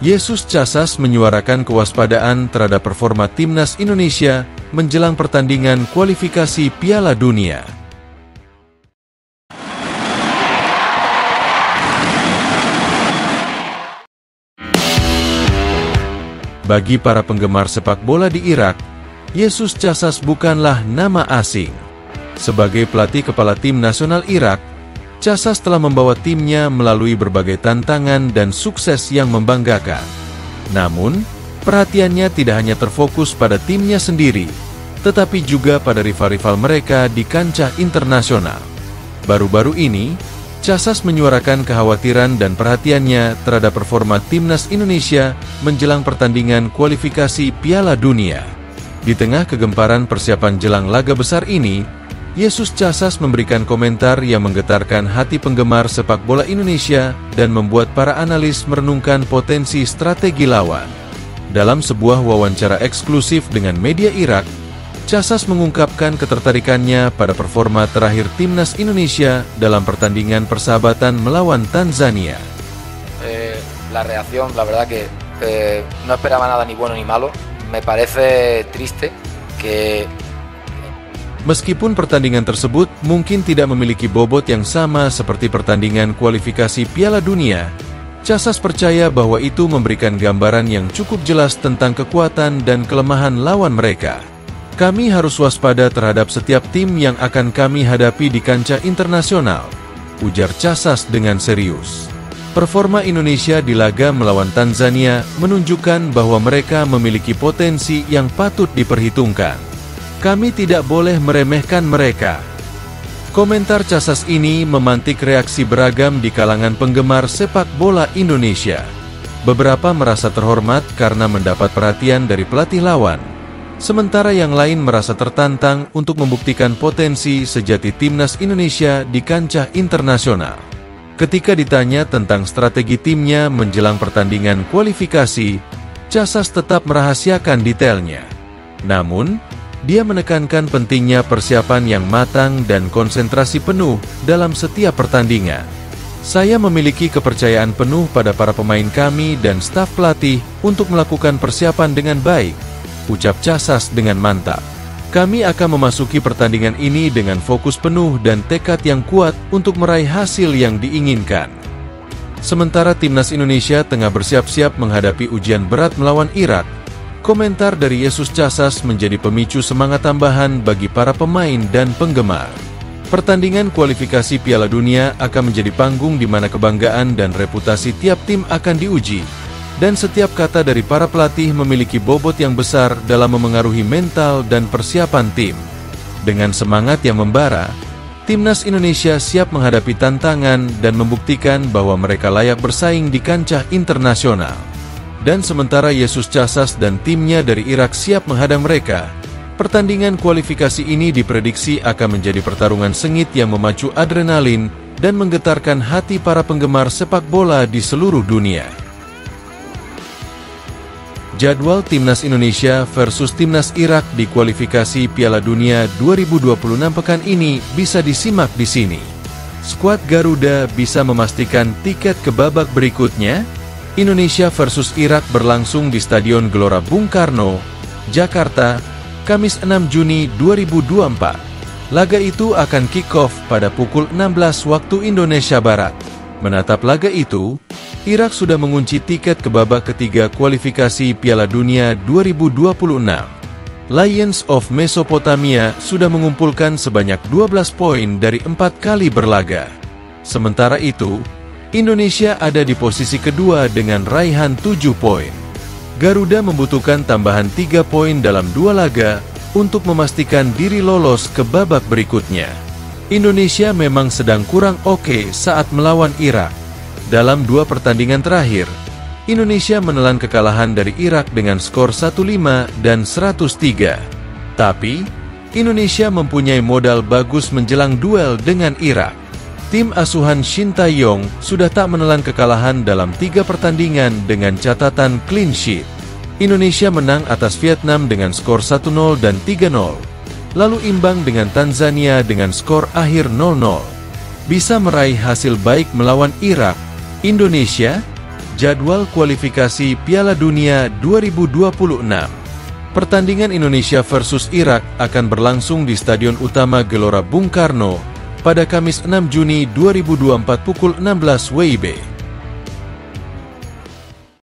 Yesus Casas menyuarakan kewaspadaan terhadap performa timnas Indonesia menjelang pertandingan kualifikasi Piala Dunia. Bagi para penggemar sepak bola di Irak, Yesus Casas bukanlah nama asing. Sebagai pelatih kepala tim nasional Irak, Casas telah membawa timnya melalui berbagai tantangan dan sukses yang membanggakan. Namun, perhatiannya tidak hanya terfokus pada timnya sendiri, tetapi juga pada rival-rival mereka di kancah internasional. Baru-baru ini, Casas menyuarakan kekhawatiran dan perhatiannya terhadap performa timnas Indonesia menjelang pertandingan kualifikasi Piala Dunia. Di tengah kegemparan persiapan jelang laga besar ini, Yesus Casas memberikan komentar yang menggetarkan hati penggemar sepak bola Indonesia dan membuat para analis merenungkan potensi strategi lawan. Dalam sebuah wawancara eksklusif dengan media Irak, Casas mengungkapkan ketertarikannya pada performa terakhir timnas Indonesia dalam pertandingan persahabatan melawan Tanzania. La reacción, la verdad que no esperaba nada ni bueno ni malo. Me parece triste que meskipun pertandingan tersebut mungkin tidak memiliki bobot yang sama seperti pertandingan kualifikasi Piala Dunia, Casas percaya bahwa itu memberikan gambaran yang cukup jelas tentang kekuatan dan kelemahan lawan mereka. Kami harus waspada terhadap setiap tim yang akan kami hadapi di kancah internasional, ujar Casas dengan serius. Performa Indonesia di laga melawan Tanzania menunjukkan bahwa mereka memiliki potensi yang patut diperhitungkan. Kami tidak boleh meremehkan mereka. Komentar Casas ini memantik reaksi beragam di kalangan penggemar sepak bola Indonesia. Beberapa merasa terhormat karena mendapat perhatian dari pelatih lawan, sementara yang lain merasa tertantang untuk membuktikan potensi sejati timnas Indonesia di kancah internasional. Ketika ditanya tentang strategi timnya menjelang pertandingan kualifikasi, Casas tetap merahasiakan detailnya. Namun, dia menekankan pentingnya persiapan yang matang dan konsentrasi penuh dalam setiap pertandingan. Saya memiliki kepercayaan penuh pada para pemain kami dan staf pelatih untuk melakukan persiapan dengan baik, ucap Casas dengan mantap. Kami akan memasuki pertandingan ini dengan fokus penuh dan tekad yang kuat untuk meraih hasil yang diinginkan. Sementara timnas Indonesia tengah bersiap-siap menghadapi ujian berat melawan Irak, komentar dari Yesus Casas menjadi pemicu semangat tambahan bagi para pemain dan penggemar. Pertandingan kualifikasi Piala Dunia akan menjadi panggung di mana kebanggaan dan reputasi tiap tim akan diuji, dan setiap kata dari para pelatih memiliki bobot yang besar dalam memengaruhi mental dan persiapan tim. Dengan semangat yang membara, timnas Indonesia siap menghadapi tantangan dan membuktikan bahwa mereka layak bersaing di kancah internasional. Dan sementara Yesus Casas dan timnya dari Irak siap menghadang mereka, pertandingan kualifikasi ini diprediksi akan menjadi pertarungan sengit yang memacu adrenalin dan menggetarkan hati para penggemar sepak bola di seluruh dunia. Jadwal timnas Indonesia versus timnas Irak di kualifikasi Piala Dunia 2026 pekan ini bisa disimak di sini. Skuad Garuda bisa memastikan tiket ke babak berikutnya. Indonesia versus Irak berlangsung di Stadion Gelora Bung Karno, Jakarta, Kamis 6 Juni 2024. Laga itu akan kick-off pada pukul 16 waktu Indonesia Barat. Menatap laga itu, Irak sudah mengunci tiket ke babak ketiga kualifikasi Piala Dunia 2026. Lions of Mesopotamia sudah mengumpulkan sebanyak 12 poin dari 4 kali berlaga. Sementara itu, Indonesia ada di posisi kedua dengan raihan 7 poin. Garuda membutuhkan tambahan 3 poin dalam 2 laga untuk memastikan diri lolos ke babak berikutnya. Indonesia memang sedang kurang oke saat melawan Irak. Dalam 2 pertandingan terakhir, Indonesia menelan kekalahan dari Irak dengan skor 1-5 dan 103. Tapi, Indonesia mempunyai modal bagus menjelang duel dengan Irak. Tim asuhan Shin Tae-yong sudah tak menelan kekalahan dalam 3 pertandingan dengan catatan clean sheet. Indonesia menang atas Vietnam dengan skor 1-0 dan 3-0, lalu imbang dengan Tanzania dengan skor akhir 0-0. Bisa meraih hasil baik melawan Irak, Indonesia Jadwal kualifikasi Piala Dunia 2026. Pertandingan Indonesia versus Irak akan berlangsung di Stadion Utama Gelora Bung Karno pada Kamis 6 Juni 2024 pukul 16 WIB.